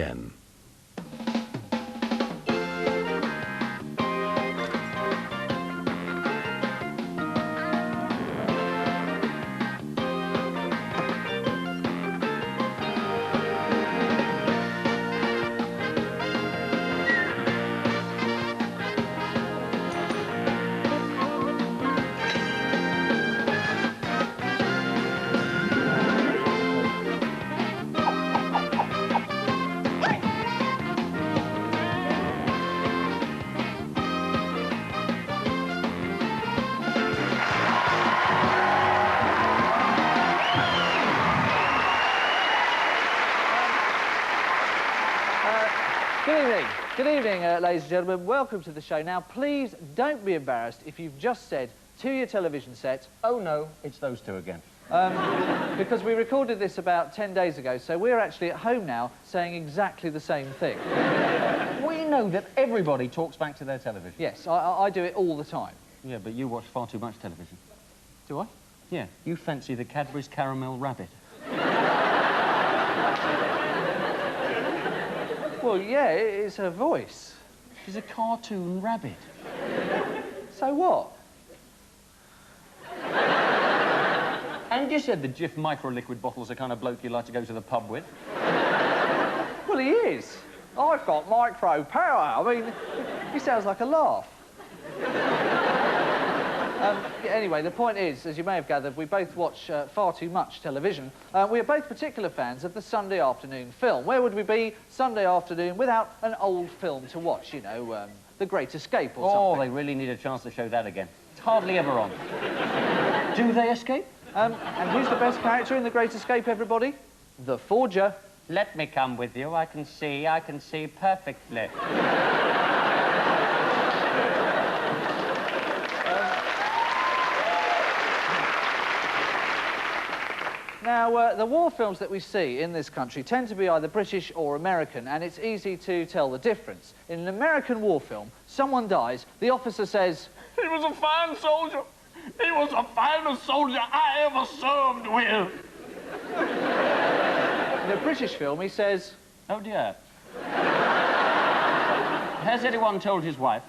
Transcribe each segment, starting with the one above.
Again. Good evening, ladies and gentlemen. Welcome to the show. Now, please don't be embarrassed if you've just said to your television set, "Oh no, it's those two again." Because we recorded this about 10 days ago, so we're actually at home now saying exactly the same thing. We know that everybody talks back to their television. Yes, I do it all the time. Yeah, but you watch far too much television. Do I? Yeah, you fancy the Cadbury's Caramel Rabbit. Well, yeah, it's her voice. She's a cartoon rabbit. So what? And you said the Jif micro-liquid bottle's the kind of bloke you like to go to the pub with. Well, he is. I've got micro power. I mean, he sounds like a laugh. Anyway, the point is, as you may have gathered, we both watch far too much television. We are both particular fans of the Sunday afternoon film. Where would we be Sunday afternoon without an old film to watch? You know, The Great Escape or something. Oh, they really need a chance to show that again. It's hardly ever on. Do they escape? And who's the best character in The Great Escape, everybody? The Forger. Let me come with you. I can see perfectly. Now, the war films that we see in this country tend to be either British or American, and it's easy to tell the difference. In an American war film, someone dies, the officer says, "He was a fine soldier. He was the finest soldier I ever served with." In a British film, he says, "Oh, dear. Has anyone told his wife?"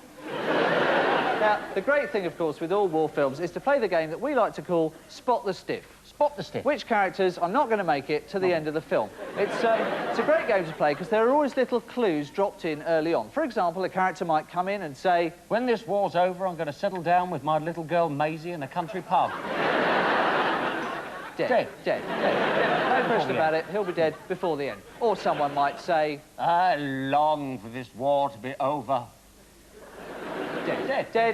Now, the great thing, of course, with all war films is to play the game that we like to call Spot the Stiff. Spot the Stiff. Which characters are not going to make it to the end of the film. It's a great game to play because there are always little clues dropped in early on. For example, a character might come in and say, "When this war's over, I'm going to settle down with my little girl Maisie in a country pub." Dead. No question about it, he'll be dead before the end. Or someone might say, "I long for this war to be over." Dead.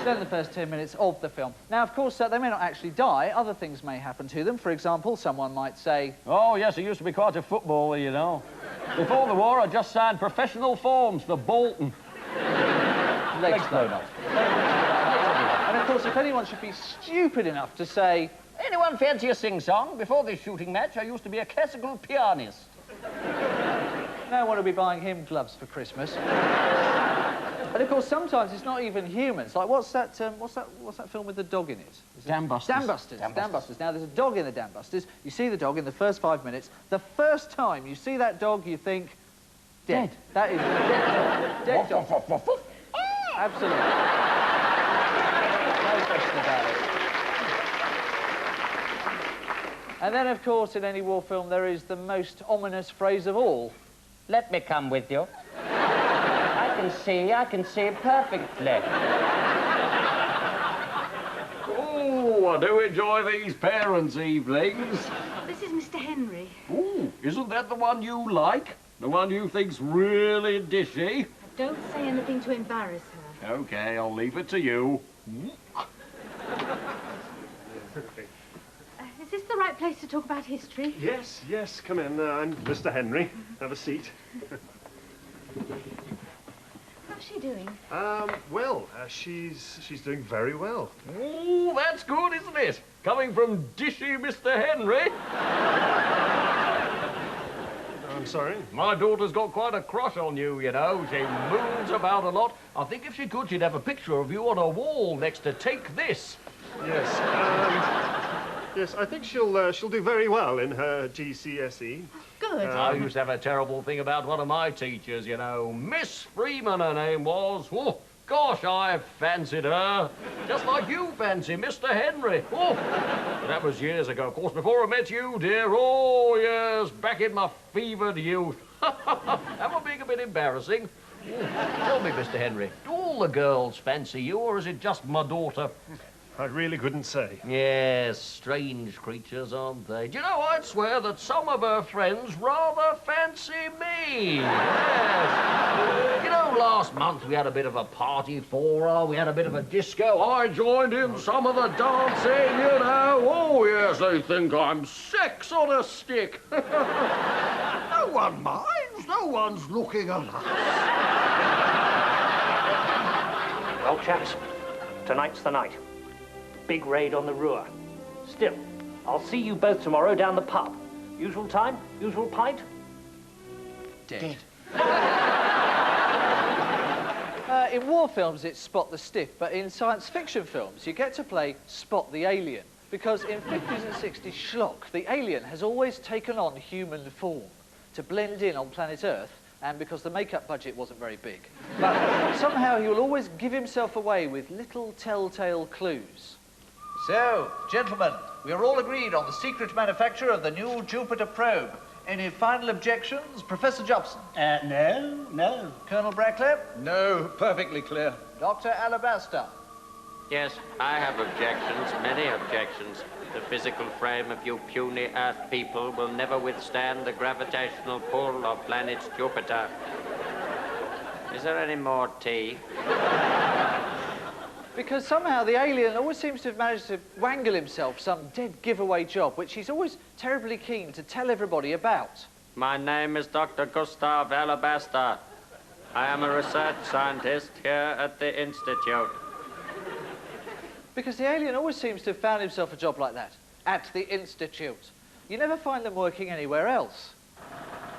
Then the first 10 minutes of the film. Now, of course, they may not actually die. Other things may happen to them. For example, someone might say, "Oh, yes, I used to be quite a footballer, you know. Before the war, I just signed professional forms for Bolton." Legs blown off. And, of course, if anyone should be stupid enough to say, "Anyone fancy a sing-song? Before this shooting match, I used to be a classical pianist." no one will be buying him gloves for Christmas. And of course, sometimes it's not even humans. Like, what's that film with the dog in it? Dam Busters. Dam Busters. Now, there's a dog in the Dam Busters. You see the dog in the first 5 minutes. The first time you see that dog, you think, dead. That is dead dog. Absolutely. No question about it. And then, of course, in any war film, there is the most ominous phrase of all. "Let me come with you. I can see perfectly." Oh, I do enjoy these parents' evenings. This is Mr. Henry. Ooh, isn't that the one you like? The one you think's really dishy? Don't say anything to embarrass her. OK, I'll leave it to you. Is this the right place to talk about history? Yes, come in. I'm Mr. Henry. Have a seat. How's she doing? She's doing very well. Oh, that's good, isn't it? Coming from dishy Mr. Henry. I'm sorry? My daughter's got quite a crush on you, you know. She moves about a lot. I think if she could, she'd have a picture of you on a wall next to "Take This." Yes, yes, I think she'll do very well in her GCSE. Good. good. I used to have a terrible thing about one of my teachers, you know. Miss Freeman, her name was. Oh, gosh, I fancied her. Just like you fancy Mr. Henry. Oh, but that was years ago, of course, before I met you, dear. Oh, yes, back in my fevered youth. Am I being a bit embarrassing? Tell me, Mr. Henry, do all the girls fancy you, or is it just my daughter? I really couldn't say. Yes, strange creatures, aren't they? Do you know, I'd swear that some of her friends rather fancy me. Yes. You know, last month we had a bit of a party for her. We had a bit of a disco. I joined in some of the dancing, you know. Oh, yes, they think I'm sex on a stick. No one minds. No one's looking at us. Well, chaps, tonight's the night. Big raid on the Ruhr. Still, I'll see you both tomorrow down the pub. Usual time? Usual pint? Dead. In war films, it's spot the stiff, but in science fiction films, you get to play spot the alien. Because in 50s and 60s schlock, the alien has always taken on human form to blend in on planet Earth, and because the makeup budget wasn't very big. But somehow he will always give himself away with little telltale clues. So, gentlemen, we are all agreed on the secret manufacture of the new Jupiter probe. Any final objections? Professor Jobson? No. Colonel Brackley? No, perfectly clear. Dr. Alabaster? Yes, I have objections, many objections. The physical frame of you puny Earth people will never withstand the gravitational pull of planet Jupiter. Is there any more tea? Because somehow the alien always seems to have managed to wangle himself some dead giveaway job, which he's always terribly keen to tell everybody about. My name is Dr. Gustav Alabaster. I am a research scientist here at the Institute. Because the alien always seems to have found himself a job like that, at the Institute. You never find them working anywhere else.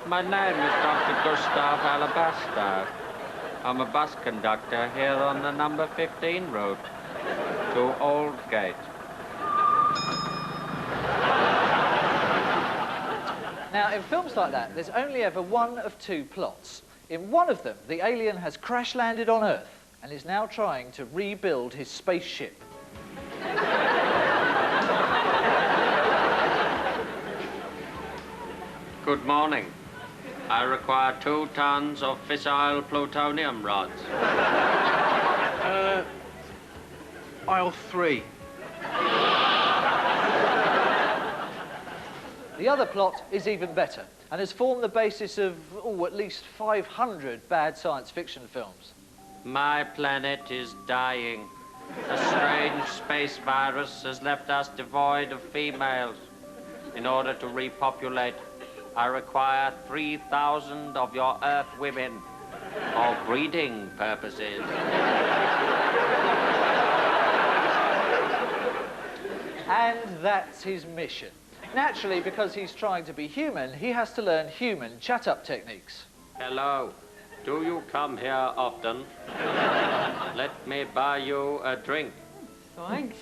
My name is Dr. Gustav Alabaster. I'm a bus conductor here on the number 15 route to Oldgate. Now, in films like that, there's only ever one of two plots. In one of them, the alien has crash-landed on Earth and is now trying to rebuild his spaceship. Good morning. I require 2 tons of fissile plutonium rods. Aisle 3. The other plot is even better and has formed the basis of, at least 500 bad science fiction films. My planet is dying. A strange space virus has left us devoid of females. In order to repopulate, I require 3,000 of your Earth women for breeding purposes. And that's his mission. Naturally, because he's trying to be human, he has to learn human chat-up techniques. Hello. Do you come here often? Let me buy you a drink. Thanks.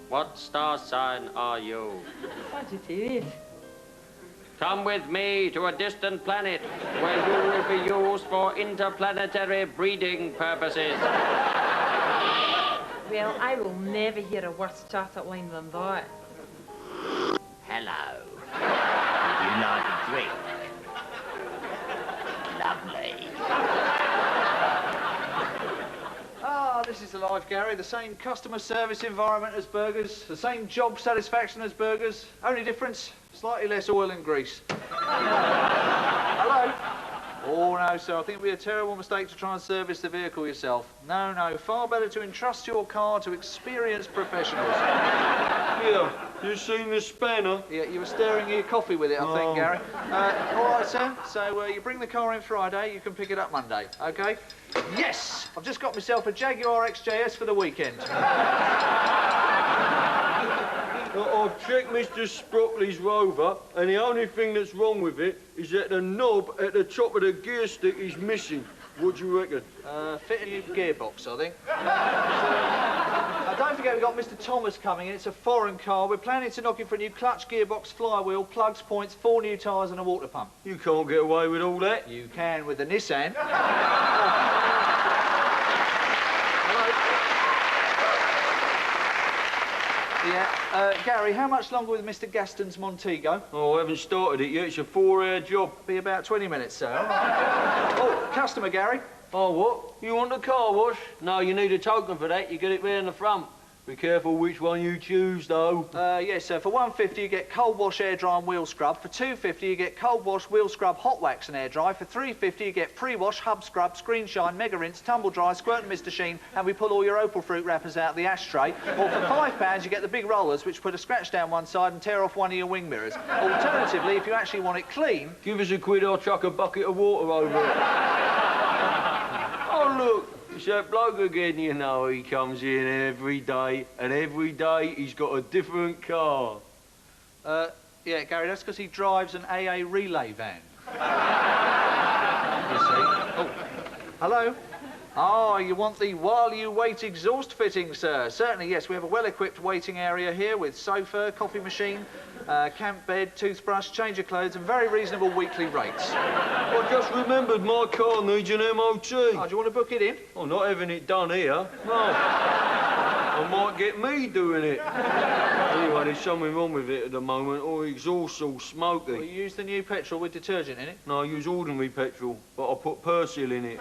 What star sign are you? Sagittarius. Come with me to a distant planet where you will be used for interplanetary breeding purposes. Well, I will never hear a worse chat-up line than that. Hello. Would you like a drink? Lovely. Ah, this is the life, Gary. The same customer service environment as burgers, the same job satisfaction as burgers. Only difference, slightly less oil and grease. Hello? Oh, no, sir. I think it would be a terrible mistake to try and service the vehicle yourself. No, far better to entrust your car to experienced professionals. Yeah, you seen the spanner? Yeah, you were stirring your coffee with it, I think, Gary. All right, sir. So you bring the car in Friday, you can pick it up Monday, OK? Yes! I've just got myself a Jaguar XJS for the weekend. I've checked Mr. Sprockley's Rover, and the only thing that's wrong with it is that the knob at the top of the gear stick is missing. What do you reckon? Fit a new gearbox, I think. Don't forget we've got Mr Thomas coming in. It's a foreign car. We're planning to knock him for a new clutch, gearbox, flywheel, plugs, points, 4 new tyres and a water pump. You can't get away with all that. You can with the Nissan. Yeah, Gary, how much longer with Mr Gaston's Montego? Oh, I haven't started it yet. It's a 4-hour job. Be about 20 minutes, sir. Oh, customer, Gary. Oh, what? You want a car wash? No, you need a token for that. You get it there in the front. Be careful which one you choose, though. Yes, sir. For £1.50 you get cold wash, air dry and wheel scrub. For £2.50 you get cold wash, wheel scrub, hot wax and air dry. For £3.50 you get pre-wash, hub scrub, screen shine, mega rinse, tumble dry, squirt and Mr Sheen, and we pull all your Opal fruit wrappers out of the ashtray. Or for £5 you get the big rollers, which put a scratch down one side and tear off one of your wing mirrors. Alternatively, if you actually want it clean... Give us a quid, I'll chuck a bucket of water over it. Oh, look. It's that bloke again, you know. He comes in every day, and every day he's got a different car. Yeah, Gary, that's because he drives an AA relay van. You see? Oh, hello? Oh, you want the while you wait exhaust fitting, sir? Certainly, yes. We have a well-equipped waiting area here with sofa, coffee machine, camp bed, toothbrush, change of clothes, and very reasonable weekly rates. I just remembered my car needs an MOT. Oh, do you want to book it in? Oh, not having it done here. No. I might get me doing it. Anyway, there's something wrong with it at the moment. Oh, the exhaust's all smoky. Well, you use the new petrol with detergent in it? No, I use ordinary petrol, but I put Persil in it.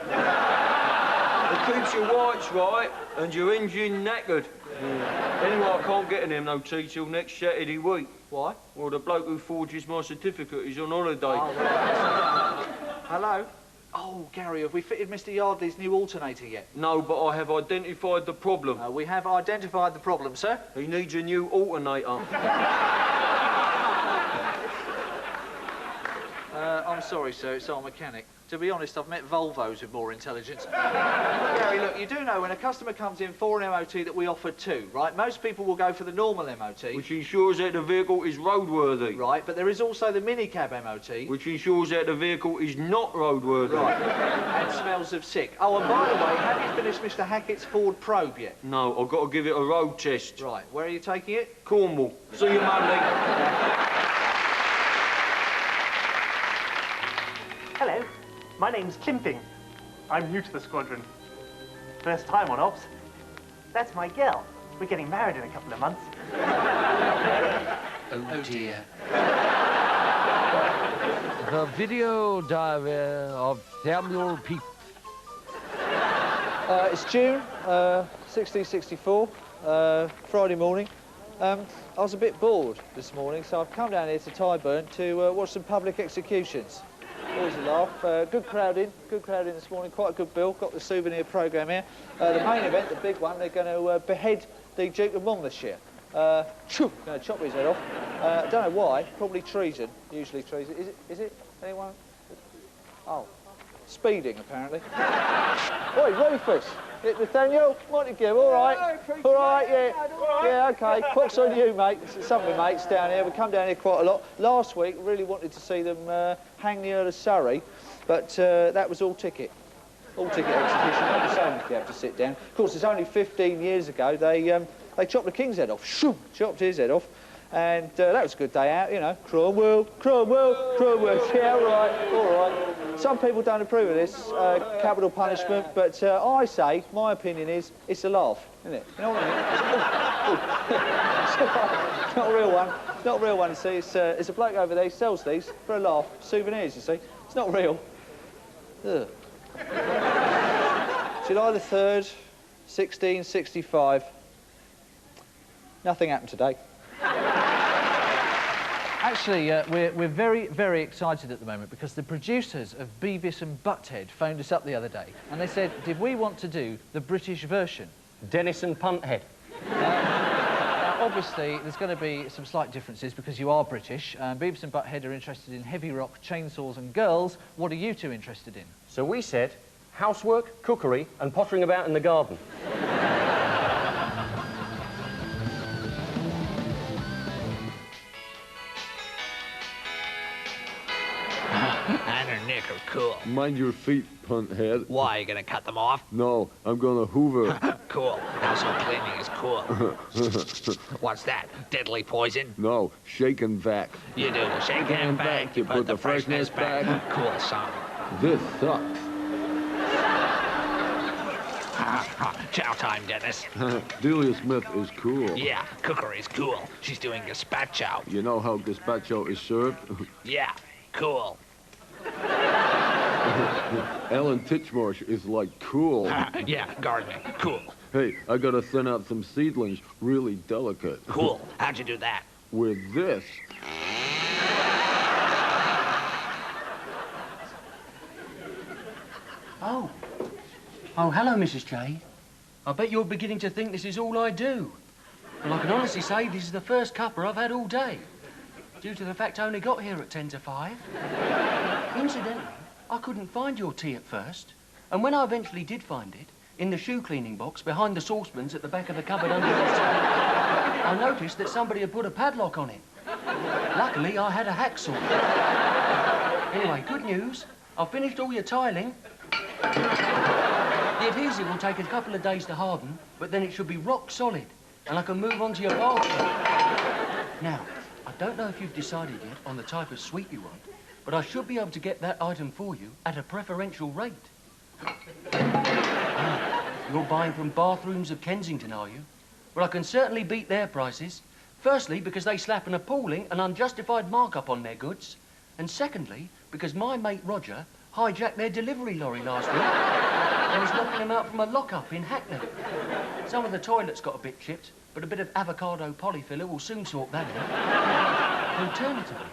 It keeps your whites right and your engine knackered. Yeah. Anyway, I can't get an MOT till next Saturday week. Why? Well, the bloke who forges my certificate is on holiday. Oh, right. Hello? Oh, Gary, have we fitted Mr Yardley's new alternator yet? No, but I have identified the problem. We have identified the problem, sir. He needs a new alternator. I'm sorry, sir, it's our mechanic. To be honest, I've met Volvos with more intelligence. Gary, look, you do know when a customer comes in for an MOT that we offer 2, right? Most people will go for the normal MOT. Which ensures that the vehicle is roadworthy. Right, but there is also the minicab MOT. Which ensures that the vehicle is not roadworthy. Right, and smells of sick. Oh, and by the way, have you finished Mr Hackett's Ford Probe yet? No, I've got to give it a road test. Right, where are you taking it? Cornwall. See you Monday. Hello, my name's Klimping. I'm new to the squadron. First time on ops. That's my girl. We're getting married in a couple of months. Oh dear. The video diary of Samuel Pepys. It's June, 1664, Friday morning. I was a bit bored this morning, so I've come down here to Tyburn to watch some public executions. Always a laugh. Good crowd in this morning, quite a good bill. Got the souvenir programme here. The main event, the big one, they're going to behead the Duke of Monmouthshire. Going to chop his head off. I don't know why, probably treason, usually treason. Is it? Anyone? Oh, speeding apparently. Oi, Rufus! Nathaniel, Montague, all right? All right, yeah. Yeah, OK. Pox on you, mate. Some of my mates down here. We come down here quite a lot. Last week, really wanted to see them hang the Earl of Surrey, but that was all ticket. All ticket execution, not the same if you have to sit down. Of course, it's only 15 years ago they chopped the King's head off. Shoo! Chopped his head off. And that was a good day out, you know. Cromwell. Yeah, all right. Some people don't approve of this capital punishment, but I say, my opinion is, it's a laugh, isn't it? You know what I mean? It's not a real one. It's not a real one, you see. It's a bloke over there, he sells these for a laugh. Souvenirs, you see. It's not real. Ugh. July the 3rd, 1665. Nothing happened today. Actually, we're very, very excited at the moment because the producers of Beavis and Butthead phoned us up the other day and they said, did we want to do the British version? Dennis and Punthead. Now, obviously, there's going to be some slight differences because you are British. Beavis and Butthead are interested in heavy rock, chainsaws and girls. What are you two interested in? So we said housework, cookery and pottering about in the garden. Anna Nick. are cool. Mind your feet, punt head. Why, are you gonna cut them off? No, I'm gonna hoover. Cool. Household cleaning is cool. What's that? Deadly poison? No, shake and vac. You do the shake and vac, you put the freshness back. Cool song. This sucks. Chow time, Dennis. Delia Smith is cool. Yeah, cookery's cool. She's doing gazpacho. You know how gazpacho is served? Yeah, cool. Ellen Titchmarsh is like cool. Yeah, gardening, cool. Hey, I gotta thin out some seedlings, really delicate. Cool. How'd you do that? With this. Oh. Oh, hello, Mrs. Jade. I bet you're beginning to think this is all I do. Well, I can honestly say this is the first cuppa I've had all day, due to the fact I only got here at 10 to 5. Incidentally, I couldn't find your tea at first, and when I eventually did find it, in the shoe cleaning box behind the saucepans at the back of the cupboard under the sink, I noticed that somebody had put a padlock on it. Luckily, I had a hacksaw. Anyway, good news. I've finished all your tiling. The adhesive will take a couple of days to harden, but then it should be rock solid, and I can move on to your bathroom. Now, I don't know if you've decided yet on the type of suite you want, but I should be able to get that item for you at a preferential rate. You're buying from Bathrooms of Kensington, are you? Well, I can certainly beat their prices. Firstly, because they slap an appalling and unjustified markup on their goods. And secondly, because my mate Roger hijacked their delivery lorry last week and is knocking them out from a lock-up in Hackney. Some of the toilets got a bit chipped, but a bit of avocado polyfiller will soon sort that out. Alternatively,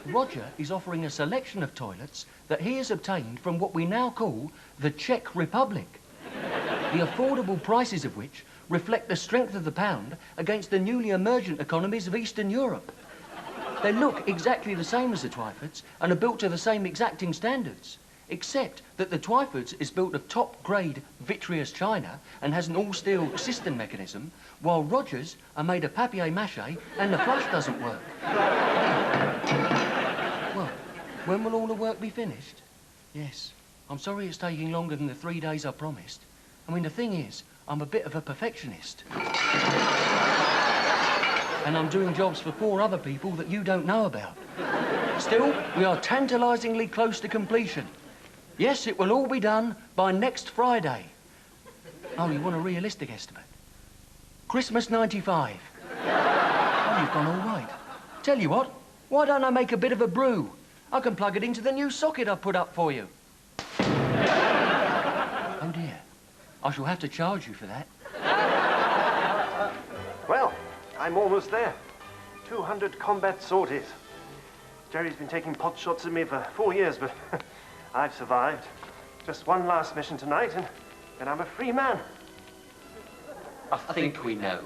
Roger is offering a selection of toilets that he has obtained from what we now call the Czech Republic. The affordable prices of which reflect the strength of the pound against the newly emergent economies of Eastern Europe. They look exactly the same as the Twyfords and are built to the same exacting standards, except that the Twyfords is built of top-grade vitreous china and has an all-steel cistern mechanism, while Rogers are made of papier-mâché and the flush doesn't work. Well, when will all the work be finished? Yes, I'm sorry it's taking longer than the 3 days I promised. I mean, the thing is, I'm a bit of a perfectionist. And I'm doing jobs for 4 other people that you don't know about. Still, we are tantalisingly close to completion. Yes, it will all be done by next Friday. Oh, you want a realistic estimate? Christmas 95. Oh, you've gone all right. Tell you what, why don't I make a bit of a brew? I can plug it into the new socket I've put up for you. Oh, dear. I shall have to charge you for that. Well, I'm almost there. 200 combat sorties. Jerry's been taking pot shots at me for 4 years, but I've survived. Just one last mission tonight, and then I'm a free man. I think we know.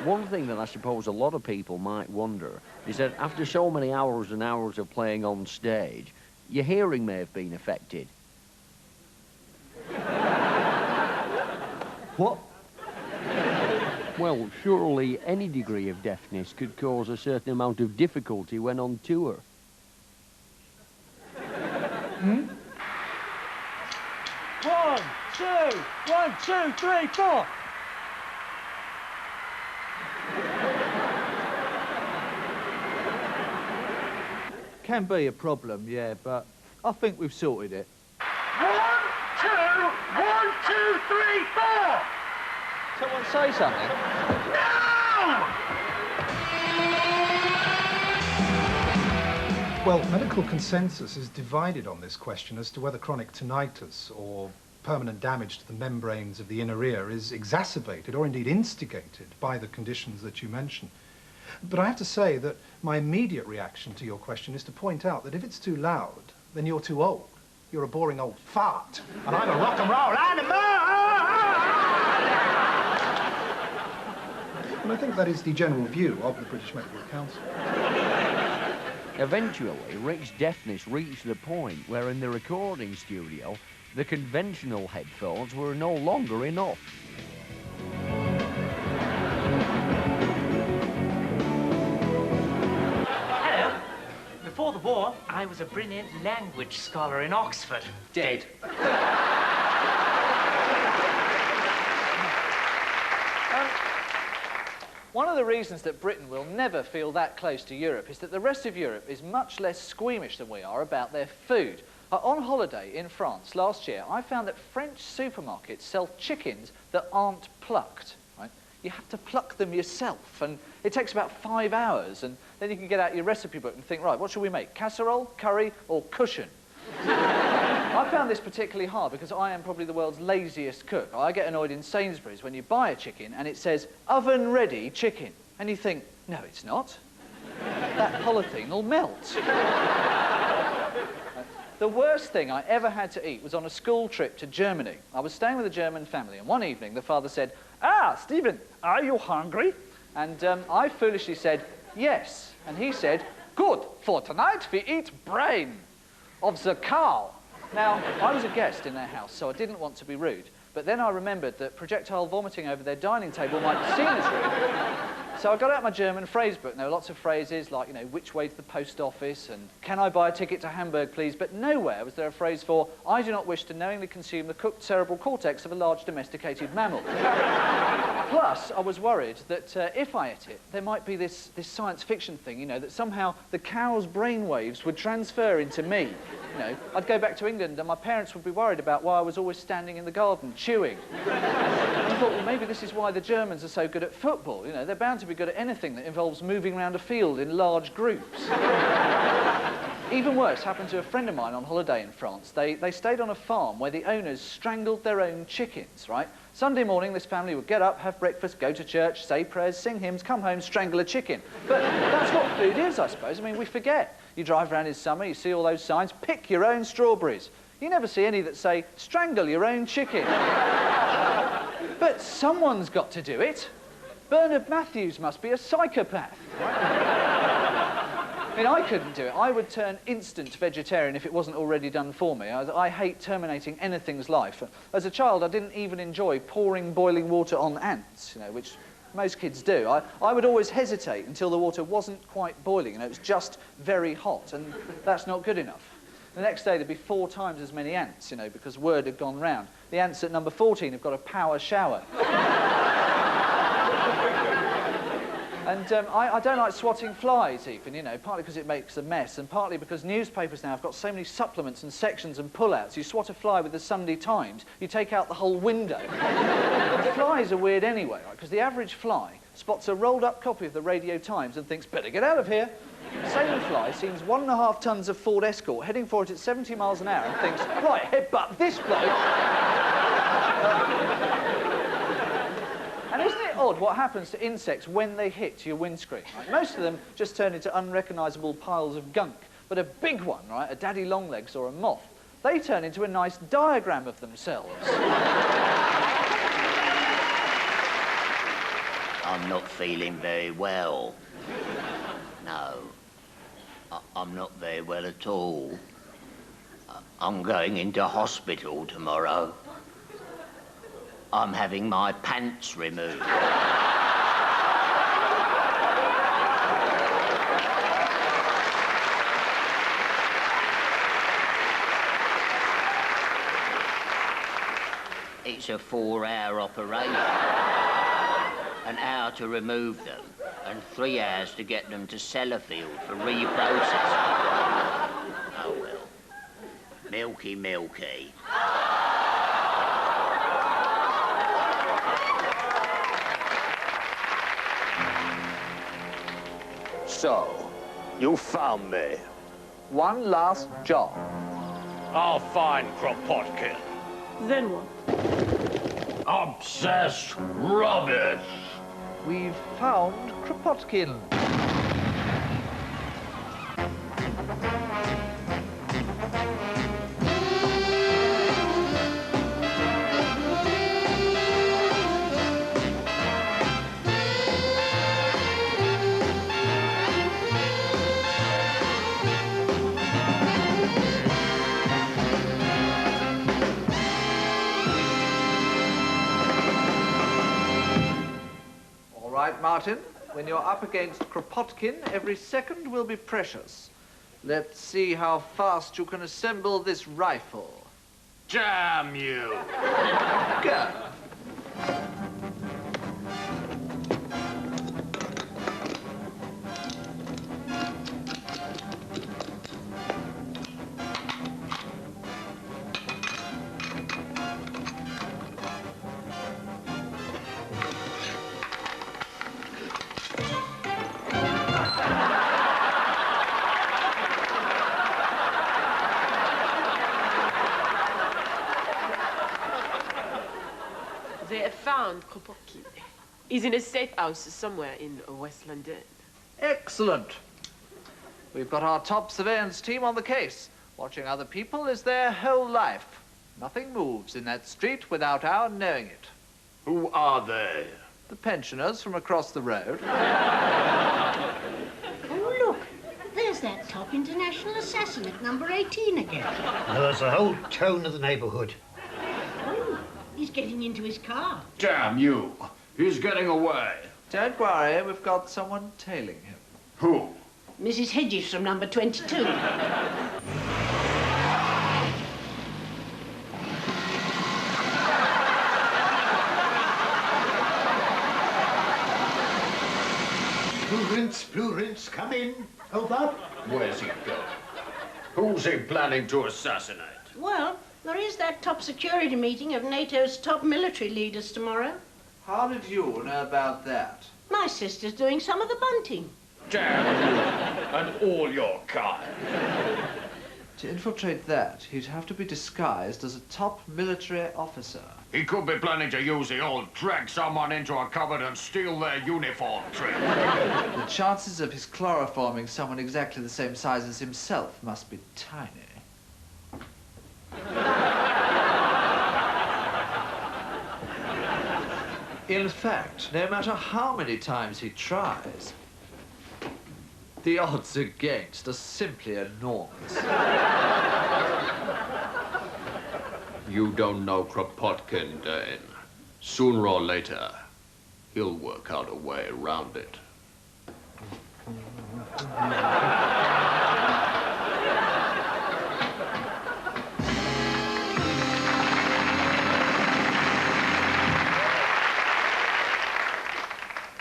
One thing that I suppose a lot of people might wonder is that after so many hours and hours of playing on stage, your hearing may have been affected. What? Well, surely any degree of deafness could cause a certain amount of difficulty when on tour. Hmm? 1, 2, 1, 2, 3, 4. Can be a problem, yeah, but I think we've sorted it. 1, 2, 1, 2, 3, 4. Someone say something. No! Well, medical consensus is divided on this question as to whether chronic tinnitus or permanent damage to the membranes of the inner ear is exacerbated or indeed instigated by the conditions that you mention. But I have to say that my immediate reaction to your question is to point out that if it's too loud, then you're too old. You're a boring old fart, and I'm a rock and roll animal! And I think that is the general view of the British Medical Council. Eventually, Rick's deafness reached the point where in the recording studio, the conventional headphones were no longer enough. Hello. Before the war, I was a brilliant language scholar in Oxford. Dead. One of the reasons that Britain will never feel that close to Europe is that the rest of Europe is much less squeamish than we are about their food. On holiday in France last year, I found that French supermarkets sell chickens that aren't plucked. Right? You have to pluck them yourself, and it takes about 5 hours, and then you can get out your recipe book and think, right, what shall we make? Casserole, curry, or cushion? I found this particularly hard because I am probably the world's laziest cook. I get annoyed in Sainsbury's when you buy a chicken and it says oven-ready chicken. And you think, no, it's not. That polythene will melt. The worst thing I ever had to eat was on a school trip to Germany. I was staying with a German family, and one evening the father said, "Ah, Stephen, are you hungry?" And I foolishly said, "Yes." And he said, "Good, for tonight we eat brain of the cow." Now, I was a guest in their house, so I didn't want to be rude. But then I remembered that projectile vomiting over their dining table might seem as rude. So I got out my German phrase book, and there were lots of phrases like, you know, which way to the post office, and can I buy a ticket to Hamburg, please? But nowhere was there a phrase for, I do not wish to knowingly consume the cooked cerebral cortex of a large domesticated mammal. Plus, I was worried that if I ate it, there might be this science fiction thing, you know, that somehow the cow's brainwaves would transfer into me. You know, I'd go back to England and my parents would be worried about why I was always standing in the garden chewing. I thought, well, maybe this is why the Germans are so good at football. You know, they're bound to be good at anything that involves moving around a field in large groups. Even worse happened to a friend of mine on holiday in France. They stayed on a farm where the owners strangled their own chickens, right? Sunday morning, this family would get up, have breakfast, go to church, say prayers, sing hymns, come home, strangle a chicken. But that's what food is, I suppose. I mean, we forget. You drive around in summer, you see all those signs, pick your own strawberries. You never see any that say, strangle your own chicken. But someone's got to do it. Bernard Matthews must be a psychopath. I mean, I couldn't do it. I would turn instant vegetarian if it wasn't already done for me. I hate terminating anything's life. As a child, I didn't even enjoy pouring boiling water on ants, you know, which most kids do. I would always hesitate until the water wasn't quite boiling, you know, it was just very hot, and that's not good enough. The next day, there'd be 4 times as many ants, you know, because word had gone round. The ants at number 14 have got a power shower. And I don't like swatting flies even, you know, partly because it makes a mess, and partly because newspapers now have got so many supplements and sections and pull-outs. You swat a fly with the Sunday Times, you take out the whole window. Flies are weird anyway, right? Because the average fly spots a rolled-up copy of the Radio Times and thinks, better get out of here. The same fly sees 1.5 tons of Ford Escort heading for it at 70 miles an hour and thinks, right, headbutt this bloke. And isn't it odd what happens to insects when they hit your windscreen? Right? Most of them just turn into unrecognisable piles of gunk. But a big one, right, a daddy longlegs or a moth, they turn into a nice diagram of themselves. I'm not feeling very well. No, I'm not very well at all. I'm going into hospital tomorrow. I'm having my pants removed. It's a 4-hour operation. An hour to remove them, and 3 hours to get them to Sellafield for reprocessing. Oh, well. Milky, milky. So, you found me. One last job. I'll find Kropotkin. Then what? Obsessed rubbish. We've found Kropotkin. Martin, when you're up against Kropotkin, every second will be precious. Let's see how fast you can assemble this rifle. Damn you! Go. They have found KROPOTKIN. He's in a safe house somewhere in West London. Excellent. We've got our top surveillance team on the case. Watching other people is their whole life. Nothing moves in that street without our knowing it. Who are they? The pensioners from across the road. Oh, look. There's that top international assassin at number 18 again. There's the whole tone of the neighborhood. Oh, he's getting into his car. Damn you! He's getting away. Don't worry, we've got someone tailing him. Who? Mrs. Hedges from number 22. Blue rinse, come in. Over. Where's he going? Who's he planning to assassinate? Well, there is that top security meeting of NATO's top military leaders tomorrow. How did you know about that? My sister's doing some of the bunting. Damn you and all your kind. To infiltrate that, he'd have to be disguised as a top military officer. He could be planning to use the old drag someone into a cupboard and steal their uniform trick. The chances of his chloroforming someone exactly the same size as himself must be tiny. In fact, no matter how many times he tries, the odds against are simply enormous. You don't know Kropotkin, Dane. Sooner or later, he'll work out a way around it.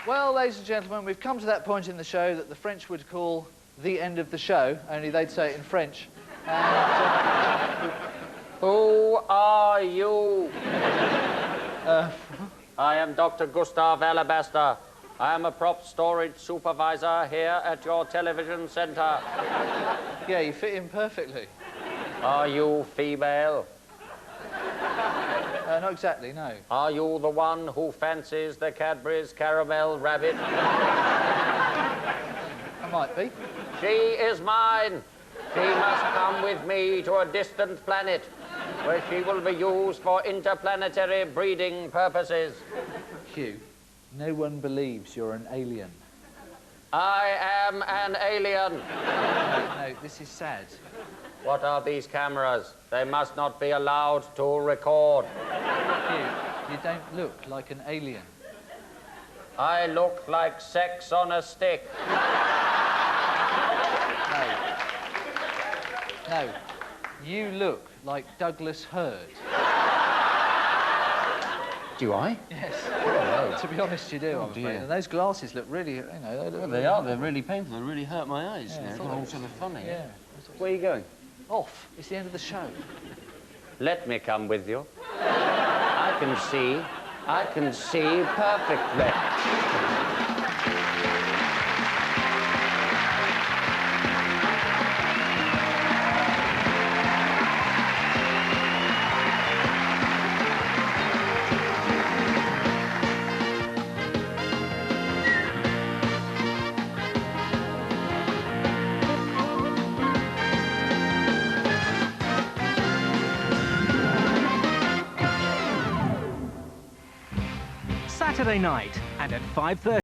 Well, ladies and gentlemen, we've come to that point in the show that the French would call the end of the show, only they'd say it in French. And, Who are you? I am Dr. Gustav Alabaster. I am a prop storage supervisor here at your television center. Yeah, you fit in perfectly. Are you female? Not exactly, no. Are you the one who fancies the Cadbury's caramel rabbit? I might be. She is mine. She must come with me to a distant planet where she will be used for interplanetary breeding purposes. Hugh, no one believes you're an alien. I am an alien. No, this is sad. What are these cameras? They must not be allowed to record. Hugh, you don't look like an alien. I look like sex on a stick. No, you look like Douglas Hurd. Do I? Yes. Oh, to be honest, you do, I'm afraid. And those glasses look really, you know... Well, they are. They're really painful. They really hurt my eyes. Yeah, They're all sort of funny. Yeah. Where are you going? Off. It's the end of the show. Let me come with you. I can see perfectly. Saturday night, and at 5:30.